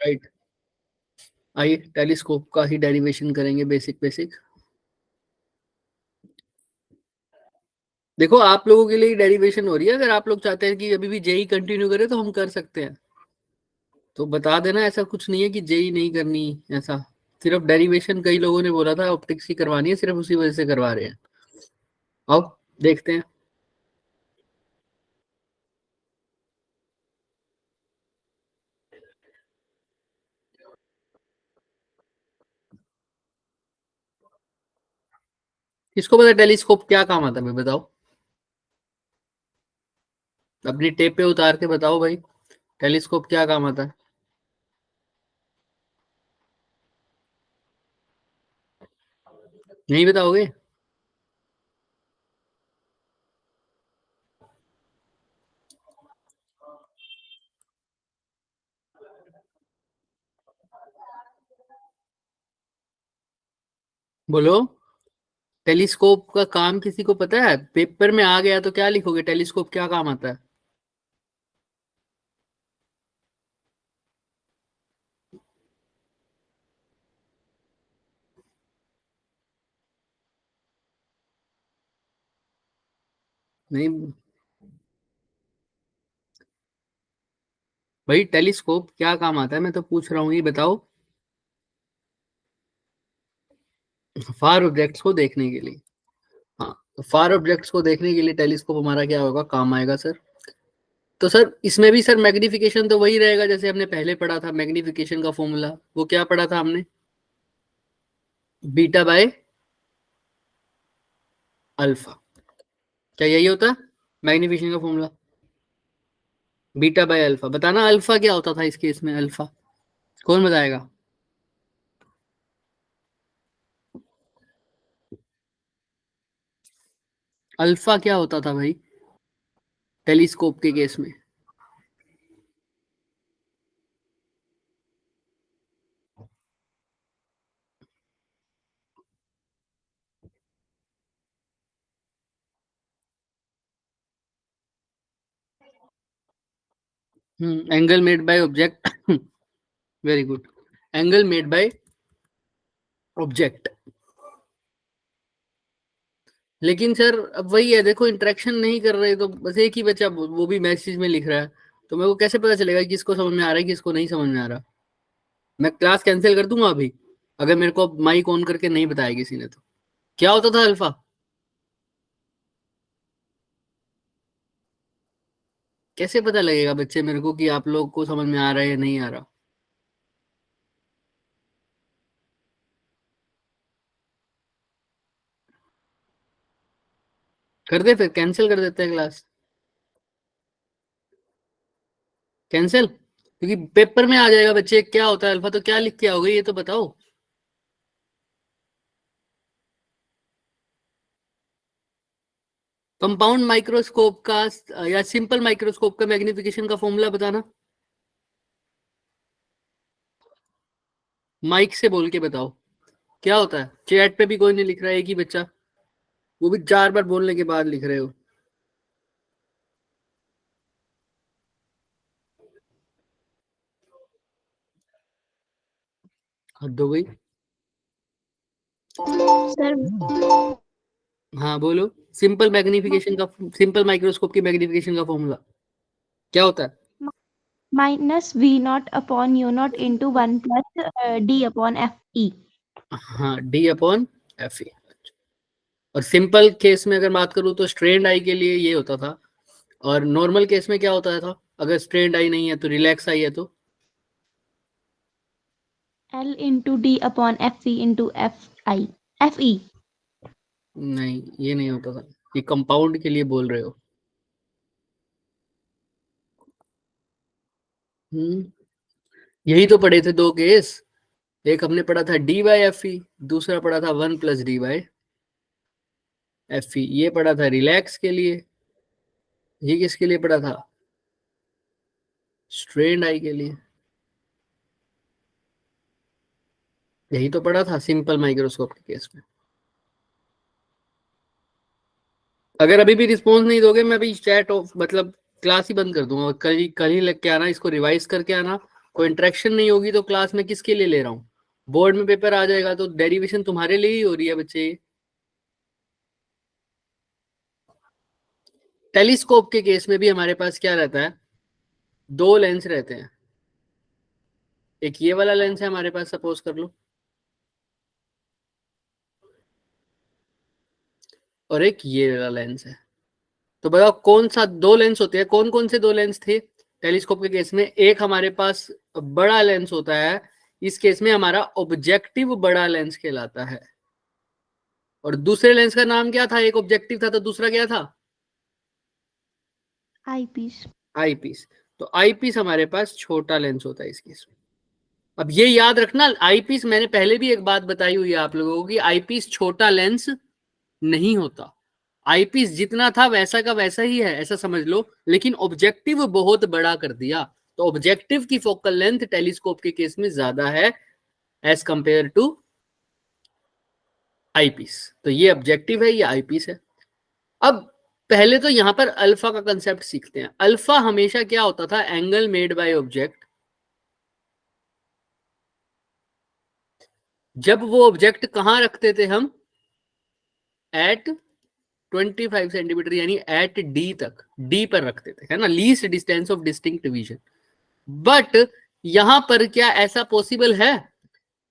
Right. आइए telescope का ही derivation करेंगे, बेसिक बेसिक। देखो आप लोगों के लिए डेरिवेशन हो रही है, अगर आप लोग चाहते हैं कि अभी भी जेई कंटिन्यू करें तो हम कर सकते हैं, तो बता देना। ऐसा कुछ नहीं है कि जेई नहीं करनी, ऐसा सिर्फ डेरिवेशन कई लोगों ने बोला था ऑप्टिक्स की करवानी है, सिर्फ उसी वजह से करवा रहे हैं। आओ देखते हैं। किसको पता टेलीस्कोप क्या काम आता है, भाई बताओ। अपनी टेप पे उतार के बताओ भाई, टेलीस्कोप क्या काम आता है। नहीं बताओगे? बोलो। टेलीस्कोप का काम किसी को पता है? पेपर में आ गया तो क्या लिखोगे, टेलीस्कोप क्या काम आता है? नहीं भाई, टेलीस्कोप क्या काम आता है मैं तो पूछ रहा हूँ, ये बताओ। फार ऑब्जेक्ट्स को देखने के लिए। हाँ, तो फार ऑब्जेक्ट्स को देखने के लिए टेलीस्कोप हमारा क्या होगा, काम आएगा सर। तो सर इसमें भी सर मैग्निफिकेशन तो वही रहेगा जैसे हमने पहले पढ़ा था, मैग्निफिकेशन का फॉर्मूला वो क्या पढ़ा था हमने? Beta by alpha. क्या यही होता है मैग्निफिकेशन का फॉर्मूला? Beta by alpha. बताना अल्फा क्या होता था इस केस में, अल्फा कौन बताएगा? अल्फा क्या होता था भाई टेलीस्कोप के केस में? Angle made by object. Very good. Angle made by object. लेकिन सर अब वही है, देखो इंटरेक्शन नहीं कर रहे तो बस एक ही बच्चा वो भी मैसेज में लिख रहा है, तो मेरे को कैसे पता चलेगा कि किसको समझ में आ रहा है किसको नहीं समझ में आ रहा? मैं क्लास कैंसिल कर दूंगा अभी अगर मेरे को माइक ऑन करके नहीं बताया किसी ने तो। क्या होता था अल्फा? कैसे पता लगेगा बच्चे मेरे को कि आप लोग को समझ में आ रहा है या नहीं आ रहा? कर दे फिर, कैंसिल कर देते हैं क्लास। कैंसिल, क्योंकि पेपर में आ जाएगा बच्चे क्या होता है अल्फा, तो क्या लिख के आओगे ये तो बताओ। कंपाउंड माइक्रोस्कोप का या सिंपल माइक्रोस्कोप का मैग्निफिकेशन का फॉर्मूला बताना। माइक से बोल के बताओ क्या होता है। चैट पे भी कोई नहीं लिख रहा है, एक ही बच्चा, वो भी 4 बार बोलने के बाद लिख रहे हो। हद हो गई। सर हाँ बोलो। सिंपल मैग्निफिकेशन का, सिंपल माइक्रोस्कोप की मैग्निफिकेशन का फॉर्मूला क्या होता है? Minus V not upon U not into 1 + D upon F E. हाँ, डी अपॉन एफ ई। और सिंपल केस में अगर बात करूँ तो स्ट्रेन्ड आई के लिए ये होता था, और नॉर्मल केस में क्या होता था अगर स्ट्रेन्ड आई नहीं है तो, रिलैक्स आई है तो? L into D upon F C into F I F E. नहीं ये नहीं होता था, ये कंपाउंड के लिए बोल रहे हो। हम्म यही तो पढ़े थे दो केस, एक हमने पढ़ा था डी बाई एफ ई, दूसरा पढ़ा था 1 + डी बाई एफ ई। ये पढ़ा था रिलैक्स के लिए, ये किसके लिए पढ़ा था? स्ट्रेन्ड आई के लिए। यही तो पढ़ा था सिंपल माइक्रोस्कोप के केस में। अगर अभी भी रिस्पॉन्स नहीं दोगे मैं अभी चैट ऑफ मतलब क्लास ही बंद कर दूंगा। कल ही लग के आना, इसको रिवाइज करके आना, कोई इंटरेक्शन नहीं होगी तो क्लास में किसके लिए ले रहा हूँ? बोर्ड में पेपर आ जाएगा तो डेरिवेशन तुम्हारे लिए ही हो रही है बच्चे। टेलीस्कोप के केस में भी हमारे पास क्या रहता है, दो लेंस रहते हैं। एक ये वाला लेंस है हमारे पास, सपोज कर लो, और एक ये वाला लेंस है। तो बताओ कौन सा दो लेंस होते हैं, कौन कौन से दो लेंस थे टेलीस्कोप के केस में? एक हमारे पास बड़ा लेंस होता है, इस केस में हमारा ऑब्जेक्टिव बड़ा लेंस कहलाता है। और दूसरे लेंस का नाम क्या था? एक ऑब्जेक्टिव था तो दूसरा क्या था? आईपीस। आईपीस। तो आईपीस हमारे पास छोटा लेंस होता है इस केस में। अब ये याद रखना, आईपीस मैंने पहले भी एक बात बताई हुई है आप लोगों को कि आईपीस छोटा लेंस नहीं होता। आईपीस जितना था वैसा का वैसा ही है, ऐसा समझ लो, लेकिन ऑब्जेक्टिव बहुत बड़ा कर दिया। तो ऑब्जेक्टिव की फोकल लेंथ टेलीस्कोप के केस में ज्यादा है एज कंपेयर टू आईपीस। तो ये ऑब्जेक्टिव है, ये आईपीस है। अब पहले तो यहां पर अल्फा का कंसेप्ट सीखते हैं। अल्फा हमेशा क्या होता था? Angle made by object. जब वो ऑब्जेक्ट कहां रखते थे हम? एट 25 सेंटीमीटर, यानी एट डी तक, डी पर रखते थे, है ना, least distance of distinct division. But यहां पर क्या ऐसा पॉसिबल है?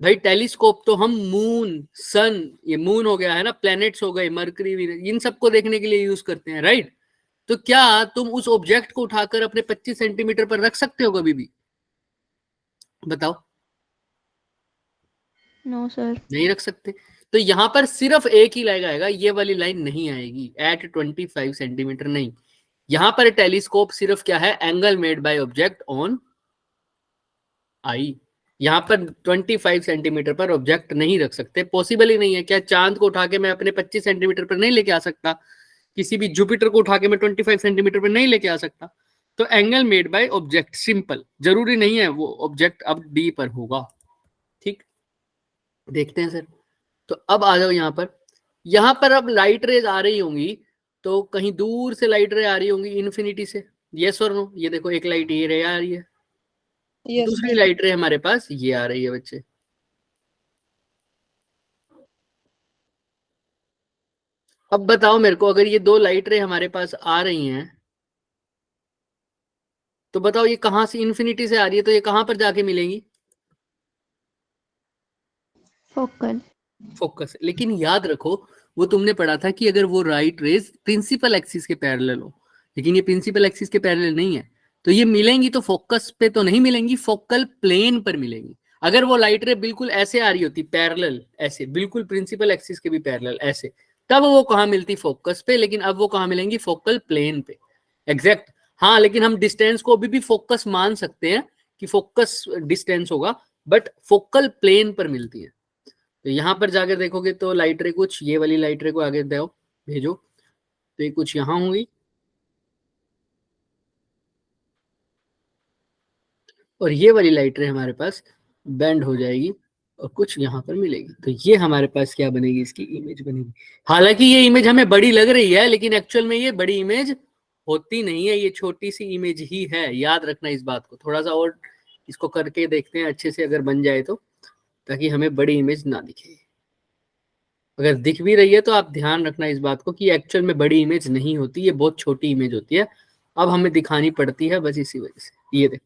भाई टेलीस्कोप तो हम मून, सन, ये मून हो गया है ना, प्लैनेट्स हो गए, मरकरी, इन सबको देखने के लिए यूज करते हैं, राइट? तो क्या तुम उस ऑब्जेक्ट को उठाकर अपने 25 सेंटीमीटर पर रख सकते हो कभी भी? बताओ। No sir. नहीं रख सकते। तो यहां पर सिर्फ एक ही लाइन आएगा, ये वाली लाइन नहीं आएगी, एट 25 सेंटीमीटर नहीं। यहां पर टेलीस्कोप सिर्फ क्या है? Angle made by object on I. यहां पर 25 सेंटीमीटर पर ऑब्जेक्ट नहीं रख सकते, पॉसिबल ही नहीं है। क्या चांद को उठा के मैं अपने 25 सेंटीमीटर पर नहीं लेके आ सकता? किसी भी जुपिटर को उठा के मैं 25 सेंटीमीटर पर नहीं लेके आ सकता? तो angle made by object, simple, जरूरी नहीं है वो ऑब्जेक्ट अब डी पर होगा। ठीक, देखते हैं सर। तो अब आ जाओ यहाँ पर। यहाँ पर अब लाइट रेज आ रही होंगी, तो कहीं दूर से लाइट रे आ रही होंगी इन्फिनिटी से, यस और नो? ये देखो एक लाइट ये रे आ रही है, यस दूसरी सर। लाइट रे हमारे पास ये आ रही है बच्चे। अब बताओ मेरे को, अगर ये दो लाइट रे हमारे पास आ रही हैं, तो बताओ ये कहां से इन्फिनिटी से आ रही है, तो ये कहां पर जाके मिलेंगी? फोकल। फोकस। लेकिन याद रखो, वो तुमने पढ़ा था कि अगर वो राइट रेज प्रिंसिपल एक्सिस के पैरेलल हो, लेकिन ये प्रिंसिपल एक्सिस के पैरेलल नहीं है, तो ये मिलेंगी तो फोकस पे तो नहीं मिलेंगी, फोकल प्लेन पर मिलेंगी। अगर वो लाइट रे बिल्कुल ऐसे आ रही होती, पैरेलल, ऐसे बिल्कुल प्रिंसिपल एक्सिस के भी पैरेलल ऐसे, तब वो कहाँ मिलती? फोकस पे। लेकिन अब वो कहाँ मिलेंगी? फोकल प्लेन पे, एग्जैक्ट। हाँ, लेकिन हम डिस्टेंस को अभी भी फोकस मान सकते हैं कि फोकस डिस्टेंस होगा, बट फोकल प्लेन पर मिलती है। तो यहां पर जाकर देखोगे तो लाइट रे कुछ ये वाली लाइट रे को आगे दो, भेजो, तो ये कुछ यहां होंगी और ये वाली लाइट रे हमारे पास बेंड हो जाएगी और कुछ यहां पर मिलेगी। तो ये हमारे पास क्या बनेगी? इसकी इमेज बनेगी। हालांकि ये इमेज हमें बड़ी लग रही है, लेकिन एक्चुअल में ये बड़ी इमेज होती नहीं है, ये छोटी सी इमेज ही है। याद रखना इस बात को, थोड़ा सा और इसको करके देखते हैं अच्छे से, अगर बन जाए तो, ताकि हमें बड़ी इमेज ना दिखे। अगर दिख भी रही है तो आप ध्यान रखना इस बात को कि एक्चुअल में बड़ी इमेज नहीं होती, ये बहुत छोटी इमेज होती है। अब हमें दिखानी पड़ती है बस इसी वजह से। ये देखो,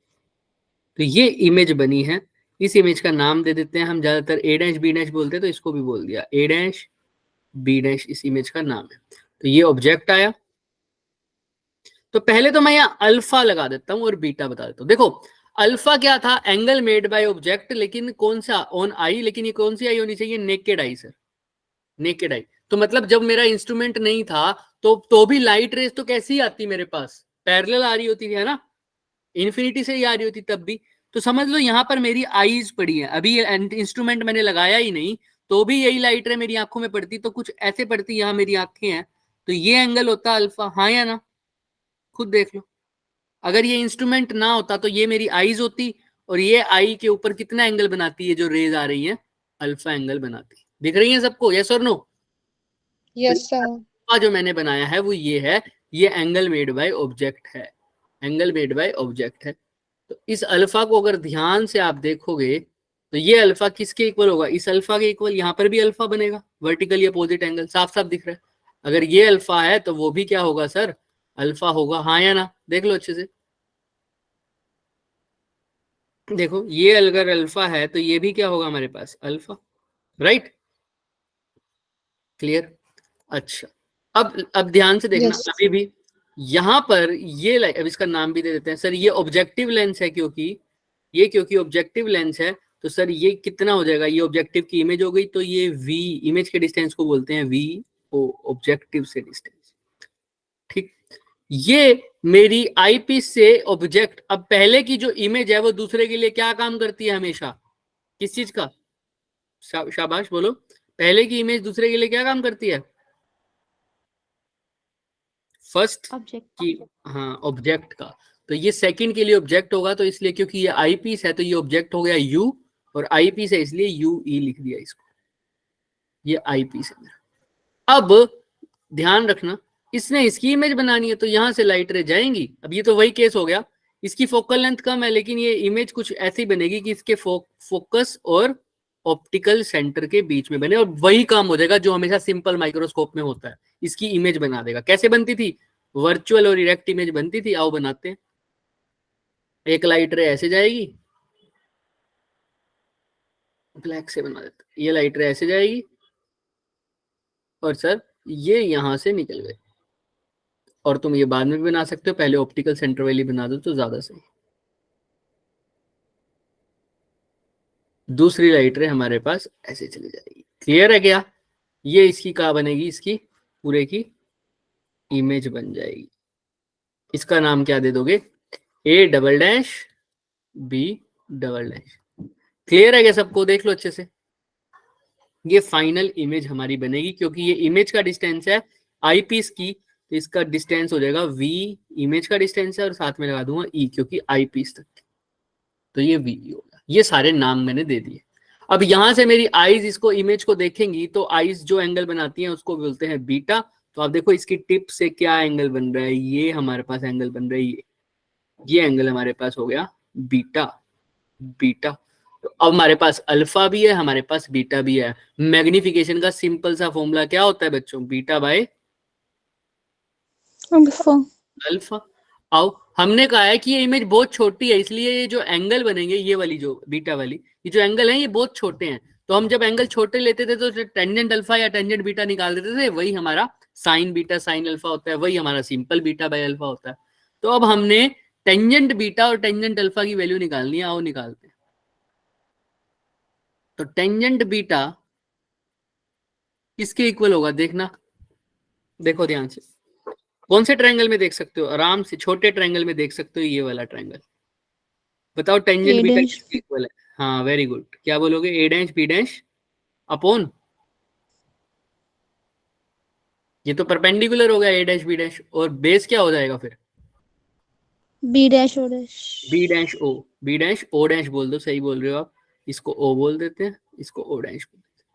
तो ये इमेज बनी है। इस इमेज का नाम दे देते हैं हम, ज्यादातर ए डैश बी डैश बोलते हैं, तो इसको भी बोल दिया ए डैश बी डैश, इस इमेज का नाम है। तो ये ऑब्जेक्ट आया। तो पहले तो मैं यहाँ अल्फा लगा देता हूँ और बीटा बता देता हूँ। देखो अल्फा क्या था? एंगल मेड बाय ऑब्जेक्ट, लेकिन कौन सा? On I. लेकिन ये कौन सी आई होनी चाहिए? Naked eye sir, naked eye. तो मतलब जब मेरा इंस्ट्रूमेंट नहीं था तो भी लाइट रेस तो कैसी आती मेरे पास? पैरेलल आ रही होती थी, है ना, इन्फिनिटी से ही आ रही होती तब भी। तो समझ लो यहाँ पर मेरी आईज पड़ी है, अभी ये इंस्ट्रूमेंट मैंने लगाया ही नहीं, तो भी यही लाइट रे मेरी आंखों में पड़ती, तो कुछ ऐसे पड़ती, यहाँ मेरी आंखें हैं, तो ये एंगल होता अल्फा, हाँ या ना? खुद देख लो। अगर ये इंस्ट्रूमेंट ना होता तो ये मेरी आईज होती, और ये आई के ऊपर कितना एंगल बनाती है जो रेज आ रही है? अल्फा एंगल बनाती। दिख रही है सबको, यस और नो? Yes sir. जो मैंने बनाया है वो ये है, ये एंगल मेड बाय ऑब्जेक्ट है, एंगल मेड बाय ऑब्जेक्ट है। तो इस अल्फा को अगर ध्यान से आप देखोगे तो ये अल्फा किसके इक्वल होगा, इस अल्फा के इक्वल। यहाँ पर भी अल्फा बनेगा, वर्टिकली अपोजिट एंगल, साफ साफ दिख रहा है। अगर ये अल्फा है तो वो भी क्या होगा सर, अल्फा होगा, हाँ या ना, देख लो अच्छे से। देखो ये अगर अल्फा है तो ये भी क्या होगा हमारे पास, अल्फा, राइट, क्लियर। अच्छा, अब ध्यान से देखना, Yes. अभी भी यहां पर ये अब इसका नाम भी दे देते हैं सर, ये ऑब्जेक्टिव लेंस है, क्योंकि ऑब्जेक्टिव लेंस है तो सर ये कितना हो जाएगा, ये ऑब्जेक्टिव की इमेज हो गई, तो ये वी, इमेज के डिस्टेंस को बोलते हैं वी ओ, ऑब्जेक्टिव से डिस्टेंस, ठीक। ये मेरी आईपीस से ऑब्जेक्ट, अब पहले की जो इमेज है वो दूसरे के लिए क्या काम करती है हमेशा, किस चीज का, शाबाश बोलो, पहले की इमेज दूसरे के लिए क्या काम करती है, फर्स्ट ऑब्जेक्ट। की, हाँ ऑब्जेक्ट का। तो ये सेकंड के लिए ऑब्जेक्ट होगा, तो इसलिए क्योंकि ये आई पीस है तो ये ऑब्जेक्ट हो गया यू, और आई पीस है इसलिए यू ई लिख दिया इसको, ये आई पीस है मेरा। अब ध्यान रखना, इसने इसकी इमेज बनानी है तो यहां से लाइट रे जाएंगी। अब ये तो वही केस हो गया, इसकी फोकल लेंथ कम है लेकिन ये इमेज कुछ ऐसी बनेगी कि इसके फोकस और ऑप्टिकल सेंटर के बीच में बने, और वही काम हो जाएगा जो हमेशा सिंपल माइक्रोस्कोप में होता है, इसकी इमेज बना देगा। कैसे बनती थी, वर्चुअल और इरेक्ट इमेज बनती थी, आओ बनाते हैं। एक लाइट रे ऐसे जाएगी, ब्लैक से बना देते, ये लाइट रे ऐसे जाएगी और सर ये यहां से निकल गए, और तुम ये बाद में भी बना सकते हो, पहले ऑप्टिकल सेंटर वाली बना दो तो ज्यादा सही। दूसरी लाइट रे हमारे पास ऐसे चली जाएगी, क्लियर है क्या। ये इसकी कहाँ बनेगी, इसकी पूरे की इमेज बन जाएगी। इसका नाम क्या दे दोगे, A double dash B double dash. Clear है क्या सबको, देख लो अच्छे से। ये फाइनल इमेज हमारी बनेगी, क्योंकि ये इमेज का डिस्टेंस है आई पीस की, तो इसका डिस्टेंस हो जाएगा वी, इमेज का डिस्टेंस है, और साथ में लगा दूंगा ई, क्योंकि आई पीस तक, तो ये वी होगा। ये सारे नाम मैंने दे दिए। अब यहां से मेरी आईज इसको, इमेज को देखेंगी तो आईज जो एंगल बनाती हैं उसको बोलते हैं बीटा। तो आप देखो इसकी टिप से क्या एंगल बन रहा है, ये हमारे पास एंगल बन रहा है, ये एंगल हमारे पास हो गया बीटा, बीटा। तो अब हमारे पास अल्फा भी है, हमारे पास बीटा भी है। मैग्निफिकेशन का सिंपल सा फॉर्मूला क्या होता है बच्चों, बीटा बाय Alpha. अल्फा। आओ, हमने कहा है कि ये इमेज बहुत छोटी है, इसलिए ये जो एंगल बनेंगे, ये वाली जो बीटा वाली, ये जो एंगल है ये बहुत छोटे हैं। तो हम जब एंगल छोटे लेते थे तो टेंजेंट अल्फा या टेंजेंट बीटा निकाल देते थे, वही हमारा साइन बीटा साइन अल्फा होता है, वही हमारा सिंपल बीटा बाय अल्फा होता है। तो अब हमने टेंजेंट बीटा और टेंजेंट अल्फा की वैल्यू निकालनी है, आओ निकालते हैं। तो टेंजेंट बीटा किसके इक्वल होगा, देखना, देखो ध्यान से। कौन से ट्रायंगल में देख सकते हो, आराम से छोटे ट्रायंगल में देख सकते हो, ये वाला ट्रायंगल। बताओ टेंजेंट A बीटा dash. किसके इक्वल है। हाँ वेरी गुड, क्या बोलोगे, A dash B dash upon, ये तो परपेंडिकुलर हो गया ए डैश बी डैश, और बेस क्या हो जाएगा फिर, B dash O dash. B dash O, B dash O dash बोल दो, सही बोल रहे हो आप। इसको ओ बोल देते हैं, इसको ओ डैश बोल देते हैं।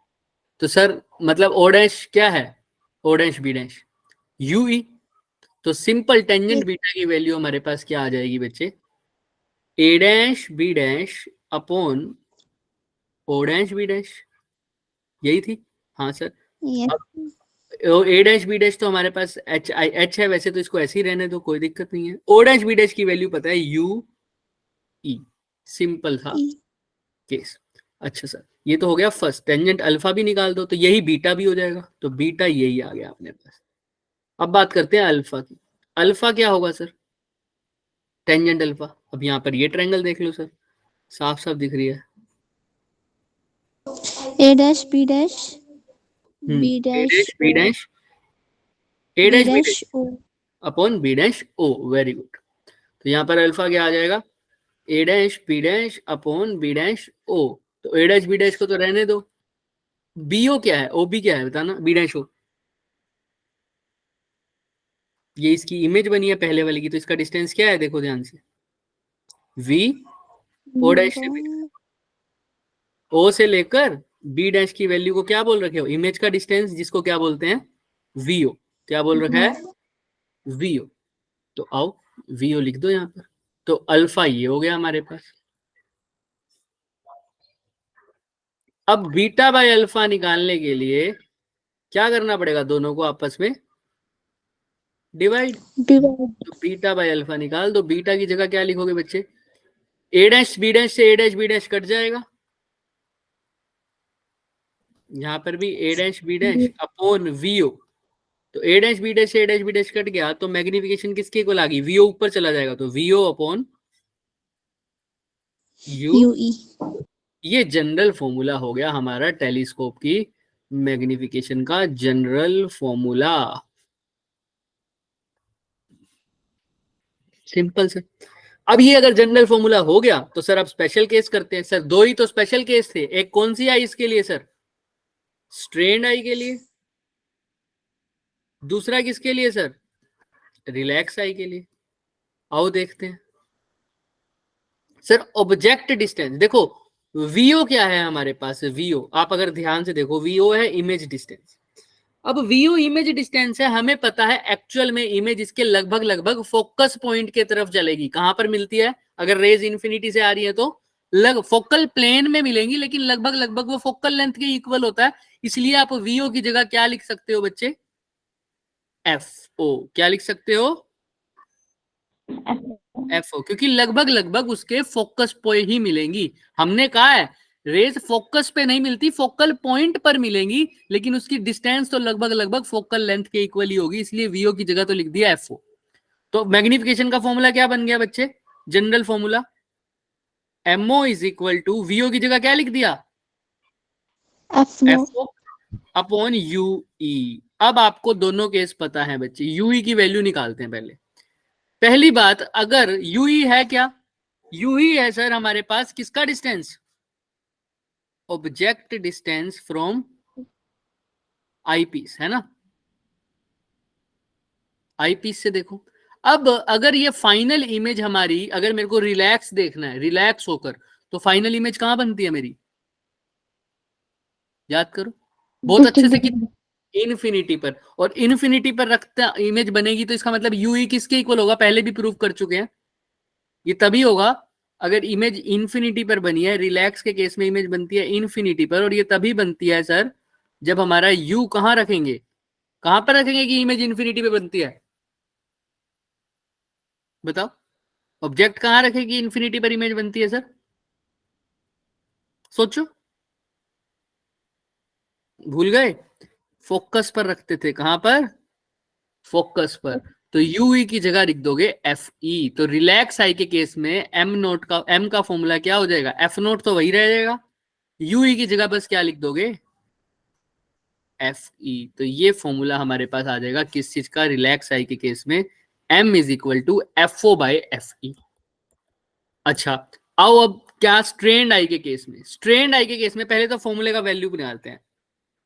तो सर मतलब ओ डैश क्या है, O dash B dash U E. तो सिंपल टेंजेंट बीटा की वैल्यू हमारे पास क्या आ जाएगी बच्चे, A dash B dash upon O dash B dash, यही थी। हाँ सर, Yes. अब ए डैश बी डैश तो हमारे पास एच आई एच है, वैसे तो इसको ऐसे ही रहने दो, कोई दिक्कत नहीं है। ओ डैश बी डैश की वैल्यू पता है यू ई, सिंपल था E. केस। अच्छा सर, ये तो हो गया फर्स्ट, टेंजेंट अल्फा भी निकाल दो तो यही बीटा भी हो जाएगा, तो बीटा यही आ गया अपने पास। अब बात करते हैं अल्फा की। अल्फा क्या होगा सर, टेंजेंट अल्फा। अब यहाँ पर ये ट्रायंगल देख लो सर, साफ साफ दिख रही है। A dash B dash. B A dash dash B O. Dash, A B dash B dash dash O. Upon B dash O, very good. तो यहाँ पर अल्फा क्या आ जाएगा, A dash B dash upon B dash O. तो A dash B dash को तो रहने दो, बी ओ क्या है, ओ बी क्या है बताना, बी डैश ओ, ये इसकी इमेज बनी है पहले वाली की, तो इसका डिस्टेंस क्या है देखो ध्यान से, वी ओ डैश से, ओ से लेकर बी डैश की वैल्यू को क्या बोल रखे हो, इमेज का डिस्टेंस, जिसको क्या बोलते हैं वी ओ, क्या बोल रखा है वी ओ। तो आओ वी ओ लिख दो यहाँ पर, तो अल्फा ये हो गया हमारे पास। अब बीटा बाय अल्फा निकालने के लिए क्या करना पड़ेगा, दोनों को आपस में डिवाइड। डिवाइड। तो बीटा बाय अल्फा निकाल दो। बीटा की जगह क्या लिखोगे बच्चे, ए डैश बी डैश से A dash B dash cut जाएगा, यहां पर भी A dash B dash upon V O. तो ए डैश बी डैश से A dash B dash cut गया, तो मैग्निफिकेशन किसके इक्वल आ गई, वीओ ऊपर चला जाएगा, तो वीओ अपॉन यू। यूई। ये जनरल फॉर्मूला हो गया हमारा टेलीस्कोप की मैग्निफिकेशन का जनरल फॉर्मूला। सिंपल से। अब ये अगर जनरल फॉर्मूला हो गया तो सर अब स्पेशल केस करते हैं। सर दो ही तो स्पेशल केस थे, एक कौन सी आई इसके लिए सर, स्ट्रेन आई के लिए, दूसरा किसके लिए सर, रिलैक्स आई के लिए। आओ देखते हैं सर। ऑब्जेक्ट डिस्टेंस देखो, वीओ क्या है हमारे पास, वीओ आप अगर ध्यान से देखो, वीओ है इमेज डिस्टेंस। अब वीओ इमेज डिस्टेंस है, हमें पता है एक्चुअल में इमेज इसके लगभग लगभग फोकस पॉइंट के तरफ चलेगी। कहां पर मिलती है, अगर रेज इन्फिनिटी से आ रही है तो फोकल प्लेन में मिलेंगी, लेकिन लगभग लगभग वो फोकल लेंथ के इक्वल होता है। इसलिए आप वीओ की जगह क्या लिख सकते हो बच्चे, एफ ओ। क्या लिख सकते हो, एफ ओ, क्योंकि लगभग लगभग उसके फोकस पॉइंट ही मिलेंगी। हमने कहा है रेज फोकस पे नहीं मिलती, फोकल पॉइंट पर मिलेंगी, लेकिन उसकी डिस्टेंस तो लगभग लगभग फोकल लेंथ के इक्वल ही होगी, इसलिए वीओ की जगह तो लिख दिया एफ ओ। तो मैग्निफिकेशन का फॉर्मूला क्या बन गया बच्चे, general formula MO is equal to, VO की जगह क्या लिख दिया, एफ ओ अपॉन यूई। अब आपको दोनों केस पता है बच्चे, यूई की वैल्यू निकालते हैं पहले। पहली बात, अगर यूई है क्या, यूई है सर हमारे पास किसका distance, object distance from eyepiece, है ना। आईपीस से देखो, अब अगर ये फाइनल इमेज हमारी, अगर मेरे को रिलैक्स देखना है, रिलैक्स होकर, तो फाइनल इमेज कहां बनती है मेरी, याद करो बहुत अच्छे से कि इन्फिनिटी पर। और इन्फिनिटी पर रखता इमेज बनेगी, तो इसका मतलब यूई किसके इक्वल होगा, पहले भी प्रूव कर चुके हैं। ये तभी होगा अगर इमेज इन्फिनिटी पर बनी है, रिलैक्स के केस में इमेज बनती है इन्फिनिटी पर, और ये तभी बनती है सर जब हमारा यू कहां रखेंगे, कहां पर रखेंगे कि इमेज इन्फिनिटी पे बनती है, बताओ। ऑब्जेक्ट कहां रखेगी इन्फिनिटी पर इमेज बनती है सर, सोचो, भूल गए, फोकस पर रखते थे, कहां पर, फोकस पर। तो यूई की जगह लिख दोगे एफ ई। तो रिलैक्स आई के केस में एम नोट का, एम का फॉर्मूला क्या हो जाएगा, एफ नोट तो वही रह जाएगा, यूई की जगह बस क्या लिख दोगे, एफ ई। तो ये फॉर्मूला हमारे पास आ जाएगा किस चीज का, रिलैक्स आई के केस में M is equal to F O by F E. अच्छा, आओ अब क्या स्ट्रेन्ड आई के केस में, स्ट्रेन्ड आई के केस में पहले तो फॉर्मूले का वैल्यू निकालते हैं।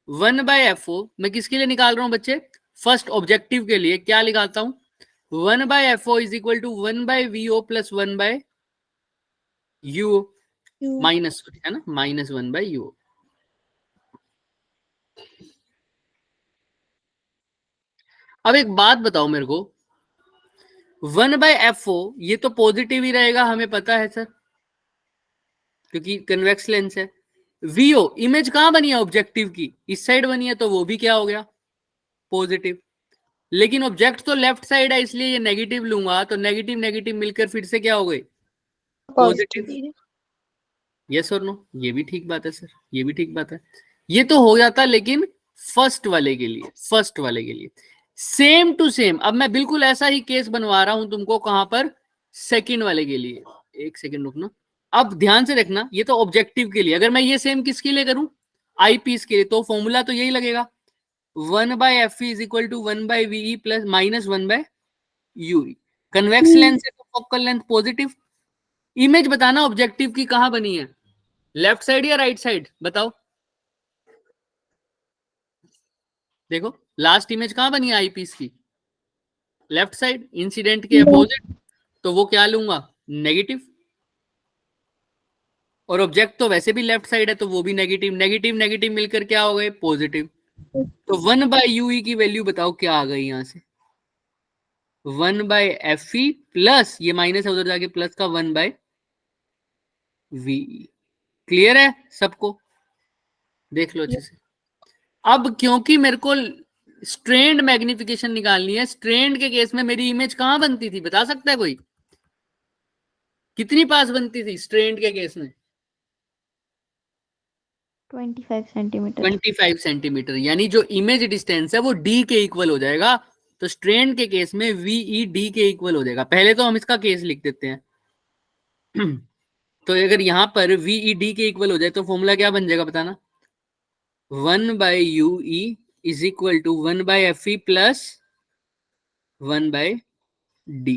1/FO मैं किसके लिए निकाल रहा हूं बच्चे, फर्स्ट ऑब्जेक्टिव के लिए। क्या निकालता हूं, 1/FO is equal to 1/VO plus 1/UO minus, है ना, माइनस 1/UO। अब एक बात बताओ मेरे को, 1/FO ये तो पॉजिटिव ही रहेगा, हमें पता है सर, क्योंकि कन्वेक्स लेंस है। वीओ इमेज कहां बनी है ऑब्जेक्टिव की, इस साइड बनी है, तो वो भी क्या हो गया, पॉजिटिव। लेकिन ऑब्जेक्ट तो लेफ्ट साइड है, इसलिए ये नेगेटिव लूंगा, तो नेगेटिव नेगेटिव मिलकर फिर से क्या हो गए, पॉजिटिव। यस और नो, ये भी ठीक बात है सर, ये भी ठीक बात है। ये तो हो जाता, लेकिन फर्स्ट वाले के लिए, फर्स्ट वाले के लिए सेम टू सेम। अब मैं बिल्कुल ऐसा ही केस बनवा रहा हूं तुमको, कहां पर, सेकंड वाले के लिए। एक सेकंड रुकना, अब ध्यान से देखना, ये तो ऑब्जेक्टिव के लिए। अगर मैं ये सेम किसके लिए करूं, आई पीस के लिए, तो फॉर्मूला तो यही लगेगा, 1/FE is equal to 1/VE plus minus 1/UE। Convex lens है तो फोकल लेंथ पॉजिटिव। इमेज बताना ऑब्जेक्टिव की कहां बनी है, लेफ्ट साइड या राइट साइड, बताओ। देखो लास्ट इमेज कहां बनी है आई पीस की, लेफ्ट साइड, इंसिडेंट के अपोजिट, तो वो क्या लूंगा, नेगेटिव। और ऑब्जेक्ट तो वैसे भी लेफ्ट साइड है, तो वो भी नेगेटिव, नेगेटिव नेगेटिव मिलकर क्या हो गए, पॉजिटिव। तो 1/UE की वैल्यू बताओ क्या आ गई यहां से, 1 बाय एफ ई प्लस ये माइनस है उधर जाके प्लस का 1 बाय वी। क्लियर है सबको? देख लो अच्छे से। अब क्योंकि मेरे को स्ट्रेंड मैग्निफिकेशन निकालनी है, स्ट्रेंड के केस में मेरी इमेज कहां बनती थी बता सकता है कोई? कितनी पास बनती थी स्ट्रेंड के केस में? 25 सेंटीमीटर। 25 सेंटीमीटर, यानी जो इमेज डिस्टेंस है वो डी के इक्वल हो जाएगा। तो स्ट्रेंड के केस में वीई डी के इक्वल हो जाएगा। पहले तो हम इसका केस लिख देते हैं। तो अगर यहां पर वीई डी के इक्वल हो जाए तो फॉर्मूला क्या बन जाएगा बताना? 1 by U E is equal to 1 by F E plus 1 by D.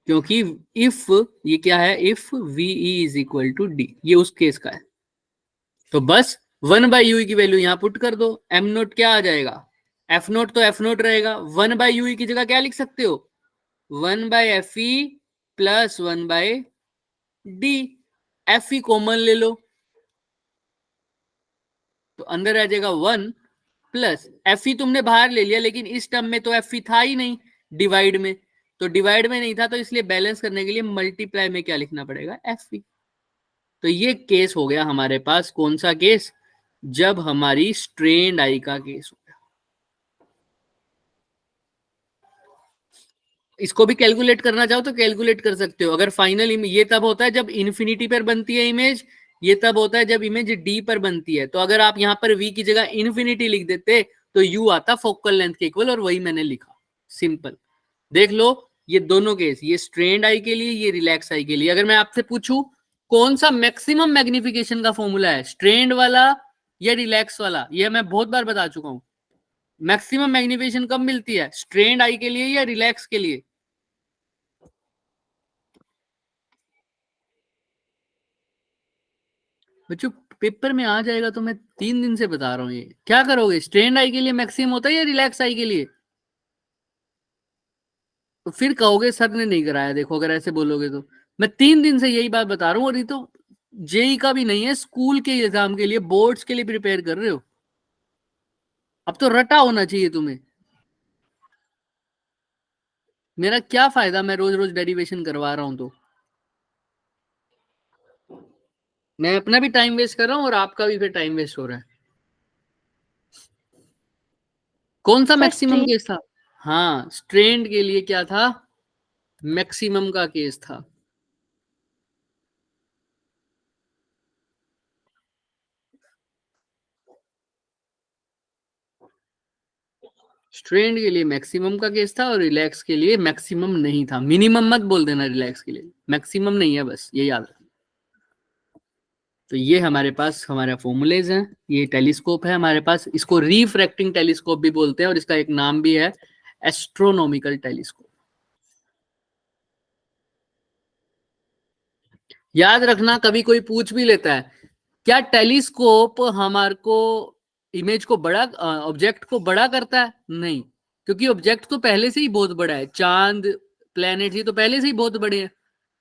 क्योंकि इफ ये क्या है, if VE is equal to D, ये उस केस का है। तो बस 1 बाय यू की वैल्यू यहां पुट कर दो। एम नोट क्या आ जाएगा? एफ नोट तो एफ नोट रहेगा। 1 बाय यू की जगह क्या लिख सकते हो? 1 by F E plus 1 by D. F E common ले लो तो अंदर रह जाएगा 1 प्लस एफ ई तुमने बाहर ले लिया, लेकिन इस टर्म में तो एफ ई था ही नहीं डिवाइड में। तो डिवाइड में नहीं था तो इसलिए बैलेंस करने के लिए मल्टीप्लाई में क्या लिखना पड़ेगा? F E. तो ये केस हो गया हमारे पास। कौन सा केस? जब हमारी स्ट्रेन आई का केस हो गया। इसको भी कैलकुलेट करना चाहो तो कैलकुलेट कर सकते हो। अगर फाइनल ये तब होता है जब इन्फिनिटी पर बनती है इमेज, ये तब होता है जब इमेज डी पर बनती है। तो अगर आप यहाँ पर वी की जगह इन्फिनिटी लिख देते तो यू आता फोकल लेंथ के इक्वल, और वही मैंने लिखा। सिंपल। देख लो ये दोनों केस, ये स्ट्रेन्ड आई के लिए, ये रिलैक्स आई के लिए। अगर मैं आपसे पूछूं कौन सा मैक्सिमम मैग्निफिकेशन का फॉर्मूला है, स्ट्रेन्ड वाला या रिलैक्स वाला, ये मैं बहुत बार बता चुका हूं। मैक्सिमम मैग्निफिकेशन कब मिलती है, स्ट्रेन्ड आई के लिए या रिलैक्स के लिए? बच्चों पेपर में आ जाएगा तो मैं 3 दिन से बता रहा हूं। ये क्या करोगे? स्ट्रेन्ड आई के लिए मैक्सिमम होता है या रिलैक्स आई के लिए? तो फिर कहोगे सर ने नहीं कराया। देखो अगर ऐसे बोलोगे तो मैं 3 दिन से यही बात बता रहा हूं। और ये तो जेई का भी नहीं है, स्कूल के एग्जाम के लिए, बोर्ड्स के लिए प्रिपेयर कर रहे हो। अब तो रटा होना चाहिए तुम्हें। मेरा क्या फायदा मैं रोज रोज डेरिवेशन करवा रहा हूं? तो मैं अपना भी टाइम वेस्ट कर रहा हूं और आपका भी फिर टाइम वेस्ट हो रहा है। कौन सा मैक्सिमम केस था? हाँ, स्ट्रेन्ड के लिए क्या था? मैक्सिमम का केस था। स्ट्रेन्ड के लिए मैक्सिमम का केस था और रिलैक्स के लिए मैक्सिमम नहीं था। मिनिमम मत बोल देना रिलैक्स के लिए, मैक्सिमम नहीं है, बस ये याद रखना। तो ये हमारे पास हमारे फॉर्मूलेज हैं। ये टेलीस्कोप है हमारे पास, इसको रिफ्रैक्टिंग टेलीस्कोप भी बोलते हैं और इसका एक नाम भी है एस्ट्रोनॉमिकल टेलीस्कोप। याद रखना, कभी कोई पूछ भी लेता है क्या टेलीस्कोप हमारे को इमेज को बड़ा, ऑब्जेक्ट को बड़ा करता है? नहीं, क्योंकि ऑब्जेक्ट तो पहले से ही बहुत बड़ा है। चांद, प्लेनेट ये तो पहले से ही बहुत बड़े हैं।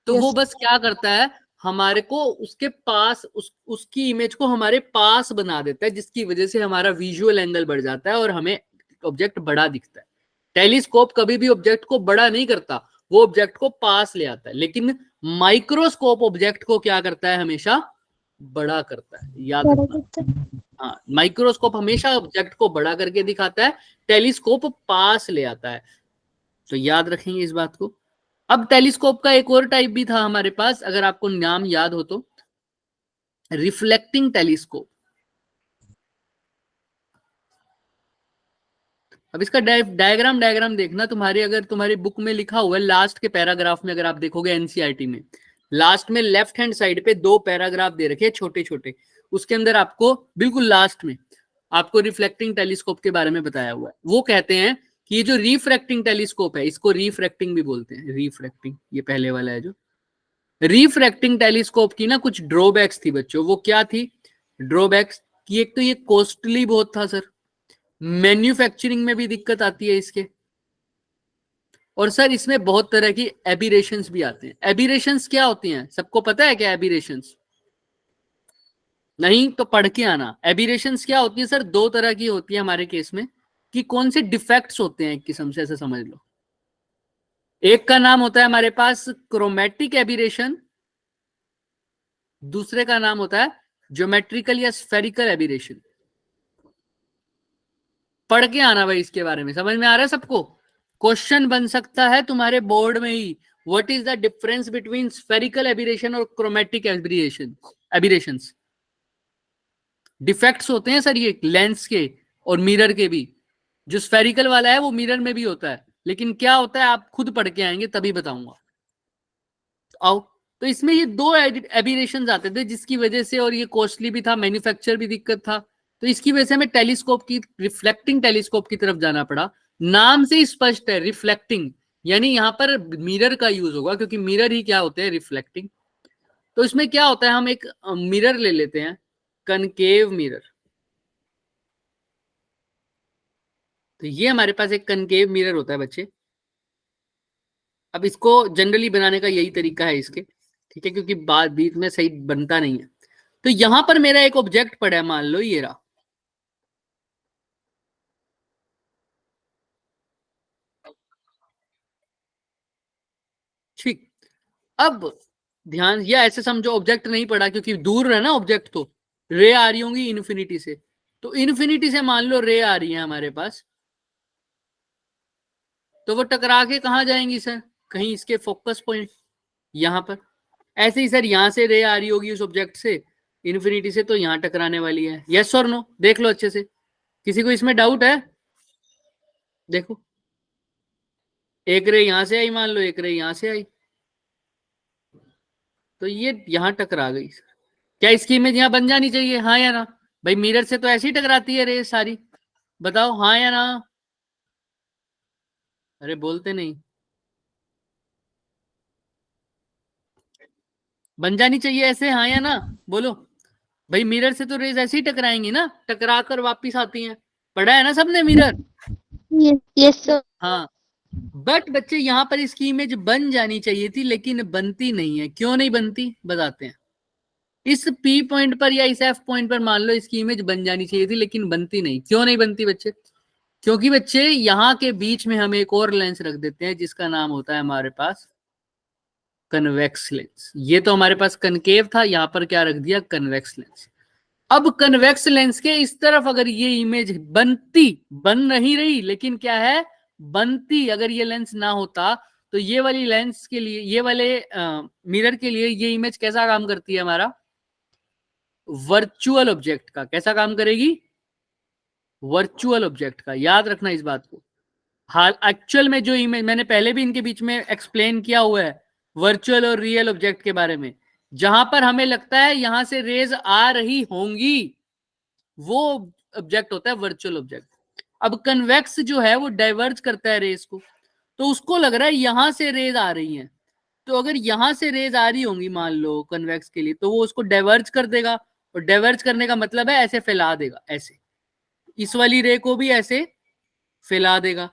तो वो बस क्या करता है, हमारे को उसके पास उसकी इमेज को हमारे पास बना देता है, जिसकी वजह से हमारा विजुअल एंगल बढ़ जाता है और हमें ऑब्जेक्ट बड़ा दिखता है। टेलीस्कोप कभी भी ऑब्जेक्ट को बड़ा नहीं करता, वो ऑब्जेक्ट को पास ले आता है। लेकिन माइक्रोस्कोप ऑब्जेक्ट को क्या करता है? हमेशा बड़ा करता है। याद रखना। हाँ, माइक्रोस्कोप हमेशा ऑब्जेक्ट को बड़ा करके दिखाता है, टेलीस्कोप पास ले आता है। तो याद रखेंगे इस बात को। अब टेलीस्कोप का एक और टाइप भी था हमारे पास, अगर आपको नाम याद हो तो, रिफ्लेक्टिंग टेलीस्कोप। अब इसका डायग्राम देखना। तुम्हारी अगर तुम्हारी बुक में लिखा हुआ है, लास्ट के पैराग्राफ में अगर आप देखोगे एनसीईआरटी में, लास्ट में लेफ्ट हैंड साइड पे 2 पैराग्राफ दे रखे छोटे छोटे। उसके अंदर आपको बिल्कुल लास्ट में आपको रिफ्लेक्टिंग टेलीस्कोप के बारे में बताया हुआ है। वो कहते हैं कि ये जो रिफ्रैक्टिंग टेलीस्कोप है, इसको रिफ्रैक्टिंग भी बोलते हैं। रिफ्रैक्टिंग ये पहले वाला है। जो रिफ्रैक्टिंग टेलीस्कोप की ना कुछ ड्रॉबैक्स थी बच्चों। वो क्या थी ड्रॉबैक्स? कि एक तो ये कॉस्टली बहुत था सर, मैन्युफैक्चरिंग में भी दिक्कत आती है इसके, और सर इसमें बहुत तरह की एबिरेशंस भी आते हैं। एबिरेशंस क्या होती हैं? सबको पता है क्या एबिरेशंस? नहीं तो पढ़ के आना। एबिरेशंस क्या होती है सर? 2 तरह की होती है हमारे केस में, कि कौन से डिफेक्ट्स होते हैं एक किस्म से, ऐसे समझ लो। एक का नाम होता है हमारे पास क्रोमेटिक एबिरेशन, दूसरे का नाम होता है ज्योमेट्रिकल या स्फेरिकल एबिरेशन। पढ़ के आना भाई, इसके बारे में समझ में आ रहा है सबको? क्वेश्चन बन सकता है तुम्हारे बोर्ड में ही, what is the difference between spherical aberration और क्रोमेटिक एबिरेशंस। डिफेक्ट्स होते हैं सर ये लेंस के और मिरर के भी। जो स्फेरिकल वाला है वो मिरर में भी होता है, लेकिन क्या होता है आप खुद पढ़ के आएंगे तभी बताऊंगा। आओ, तो इसमें ये दो एबिरेशन आते थे जिसकी वजह से, और ये कॉस्टली भी था, मैन्युफैक्चर भी दिक्कत था, तो इसकी वजह से हमें टेलीस्कोप की, रिफ्लेक्टिंग टेलीस्कोप की तरफ जाना पड़ा। नाम से ही स्पष्ट है रिफ्लेक्टिंग, यानी यहाँ पर मिरर का यूज होगा, क्योंकि मिरर ही क्या होते हैं, रिफ्लेक्टिंग। तो इसमें क्या होता है, हम एक मिरर ले लेते हैं, कनकेव मिरर। तो ये हमारे पास एक कनकेव मिरर होता है बच्चे। अब इसको जनरली बनाने का यही तरीका है इसके, ठीक है, क्योंकि बाद बीच में सही बनता नहीं है। तो यहां पर मेरा एक ऑब्जेक्ट पड़ा है, मान लो ये रहा, ठीक। अब ध्यान, या ऐसे समझो ऑब्जेक्ट नहीं पड़ा, क्योंकि दूर है ना ऑब्जेक्ट, तो रे आ रही होंगी इन्फिनिटी से। तो इन्फिनिटी से मान लो रे आ रही है हमारे पास, तो वो टकरा के कहाँ जाएंगी सर, कहीं इसके फोकस पॉइंट यहां पर। ऐसे ही सर यहां से रे आ रही होगी उस ऑब्जेक्ट से इन्फिनिटी से, तो यहां टकराने वाली है। यस और नो, देख लो अच्छे से, किसी को इसमें डाउट है? देखो, एक रे यहां से आई, मान लो एक रे यहां से आई, तो ये यहां टकरा गई। क्या इसकी इमेज यहां बन जानी चाहिए, हाँ या ना? भाई मिरर से तो ऐसे ही टकराती है रे सारी, बताओ हाँ या ना? अरे बोलते नहीं, बन जानी चाहिए ऐसे, हाँ या ना? बोलो भाई, मिरर से तो रेज ऐसे ही टकराएंगी ना, टकरा कर वापिस आती हैं। पढ़ा है ना सबने मिरर? Yes sir. हाँ। बट बच्चे यहाँ पर इसकी इमेज बन जानी चाहिए थी, लेकिन बनती नहीं है। क्यों नहीं बनती बताते हैं। इस पी पॉइंट पर या इस एफ पॉइंट पर मान लो इसकी इमेज बन जानी चाहिए थी, लेकिन बनती नहीं। क्यों नहीं बनती बच्चे? क्योंकि बच्चे यहाँ के बीच में हम एक और लेंस रख देते हैं जिसका नाम होता है हमारे पास कन्वेक्स लेंस। ये तो हमारे पास कनकेव था, यहाँ पर क्या रख दिया, कन्वेक्स लेंस। अब कन्वेक्स लेंस के इस तरफ अगर ये इमेज बनती, बन नहीं रही लेकिन क्या है, बनती, अगर ये लेंस ना होता तो ये वाली लेंस के लिए, ये वाले मिरर के लिए ये इमेज कैसा काम करती है, हमारा वर्चुअल ऑब्जेक्ट का। कैसा काम करेगी? वर्चुअल ऑब्जेक्ट का। याद रखना इस बात को। हाल एक्चुअल में जो इमेज मैंने पहले भी इनके बीच में एक्सप्लेन किया हुआ है वर्चुअल और रियल ऑब्जेक्ट के बारे में, जहां पर हमें लगता है यहां से रेज आ रही होंगी, वो ऑब्जेक्ट होता है वर्चुअल ऑब्जेक्ट। अब कन्वेक्स जो है वो डाइवर्ज करता है रेज को, तो उसको लग रहा है यहां से रेज आ रही हैं। तो अगर यहां से रेज आ रही होंगी मान लो कन्वेक्स के लिए, तो वो उसको डाइवर्ज कर देगा, और डाइवर्ज करने का मतलब है ऐसे फैला देगा, ऐसे इस वाली रे को भी ऐसे फैला देगा।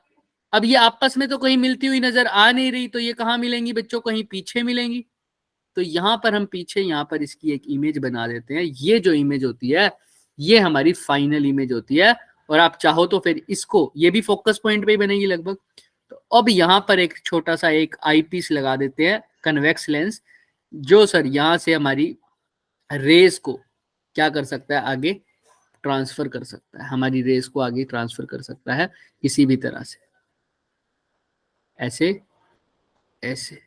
अब ये आपस में तो कहीं मिलती हुई नजर आ नहीं रही, तो ये कहाँ मिलेंगी बच्चों, कहीं पीछे मिलेंगी। तो यहां पर हम पीछे, यहां पर इसकी एक इमेज बना देते हैं। ये जो इमेज होती है ये हमारी फाइनल इमेज होती है, और आप चाहो तो फिर इसको, ये भी फोकस पॉइंट पे ही बनेगी लगभग। तो अब यहां पर एक छोटा सा एक आई पीस लगा देते हैं, कन्वेक्स लेंस, जो सर यहां से हमारी रेस को क्या कर सकता है, आगे ट्रांसफर कर सकता है, हमारी रेस को आगे ट्रांसफर कर सकता है किसी भी तरह से, ऐसे ऐसे।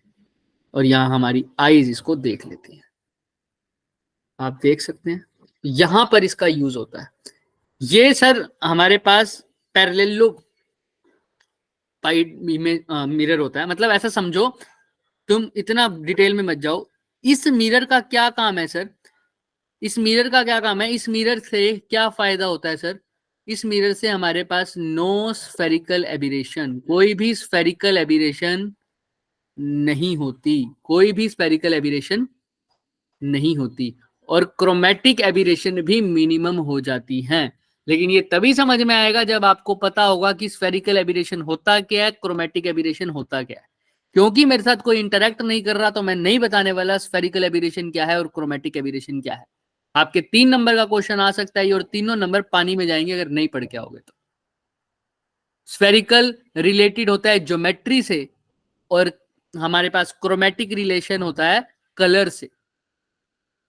और यहां हमारी आईज इसको देख लेती हैं, आप देख सकते हैं यहां पर इसका यूज होता है। ये सर हमारे पास पैरेललो पाइड मिरर होता है। मतलब ऐसा समझो, तुम इतना डिटेल में मत जाओ। इस मिरर का क्या काम है सर, इस मिरर का क्या काम है, इस मिरर से क्या फायदा होता है सर? इस मिरर से हमारे पास नो स्फेरिकल एबिरेशन, कोई भी स्फेरिकल एबिरेशन नहीं होती, कोई भी स्फेरिकल एबिरेशन नहीं होती, और क्रोमेटिक एबिरेशन भी मिनिमम हो जाती हैं। लेकिन ये तभी समझ में आएगा जब आपको पता होगा कि स्फेरिकल एबिरेशन होता क्या है, क्रोमेटिक एबिरेशन होता क्या है। क्योंकि मेरे साथ कोई इंटरेक्ट नहीं कर रहा, तो मैं नहीं बताने वाला स्फेरिकल एबिरेशन क्या है और क्रोमेटिक एबिरेशन क्या है। आपके 3 नंबर का क्वेश्चन आ सकता है, और तीनों नंबर पानी में जाएंगे अगर नहीं पढ़ के आओगे तो। स्फेरिकल रिलेटेड होता है ज्योमेट्री से, और हमारे पास क्रोमेटिक रिलेशन होता है कलर से,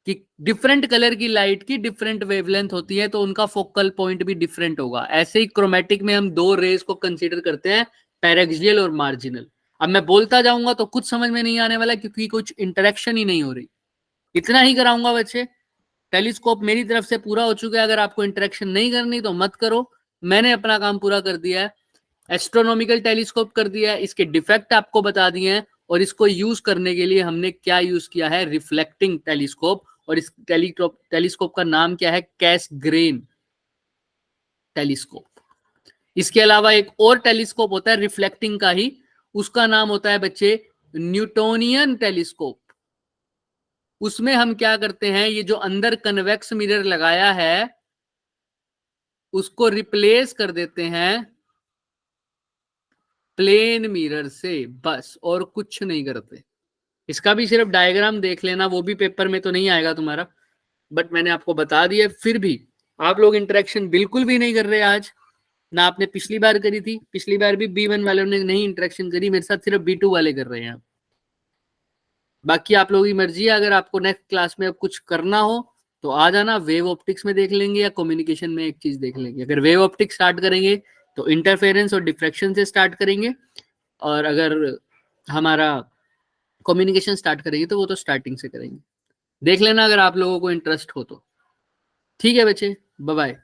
कि डिफरेंट कलर की लाइट की डिफरेंट वेवलेंथ होती है तो उनका फोकल पॉइंट भी डिफरेंट होगा। ऐसे ही क्रोमेटिक में हम दो रेज को कंसीडर करते हैं, पैरेक्सियल और मार्जिनल। अब मैं बोलता जाऊंगा तो कुछ समझ में नहीं आने वाला क्योंकि कुछ इंटरेक्शन ही नहीं हो रही। इतना ही कराऊंगा बच्चे, टेलीस्कोप मेरी तरफ से पूरा हो चुका है। अगर आपको इंटरेक्शन नहीं करनी तो मत करो, मैंने अपना काम पूरा कर दिया है। एस्ट्रोनॉमिकल टेलीस्कोप कर दिया है, इसके डिफेक्ट आपको बता दिए हैं, और इसको यूज करने के लिए हमने क्या यूज किया है, रिफ्लेक्टिंग टेलीस्कोप। और इस टेलीस्कोप का नाम क्या है, कैसग्रेन टेलीस्कोप। इसके अलावा एक और टेलीस्कोप होता है रिफ्लेक्टिंग का ही, उसका नाम होता है बच्चे न्यूटोनियन टेलीस्कोप। उसमें हम क्या करते हैं, ये जो अंदर कन्वेक्स मिरर लगाया है उसको रिप्लेस कर देते हैं प्लेन मिरर से, बस, और कुछ नहीं करते। इसका भी सिर्फ डायग्राम देख लेना, वो भी पेपर में तो नहीं आएगा तुम्हारा, बट मैंने आपको बता दिया। फिर भी आप लोग इंटरेक्शन बिल्कुल भी नहीं कर रहे आज, ना आपने पिछली बार करी थी। पिछली बार भी B1 वालों ने नहीं इंटरेक्शन करी, मेरे साथ सिर्फ B2 वाले कर रहे हैं। बाकी आप लोगों की मर्जी है, अगर आपको नेक्स्ट क्लास में अब कुछ करना हो तो आ जाना, वेव ऑप्टिक्स में देख लेंगे या कम्युनिकेशन में एक चीज देख लेंगे। अगर वेव ऑप्टिक्स स्टार्ट करेंगे तो इंटरफेरेंस और डिफ्रैक्शन से स्टार्ट करेंगे, और अगर हमारा कम्युनिकेशन स्टार्ट करेंगे तो वो तो स्टार्टिंग से करेंगे। देख लेना अगर आप लोगों को इंटरेस्ट हो तो। ठीक है बच्चे, बाय बाय।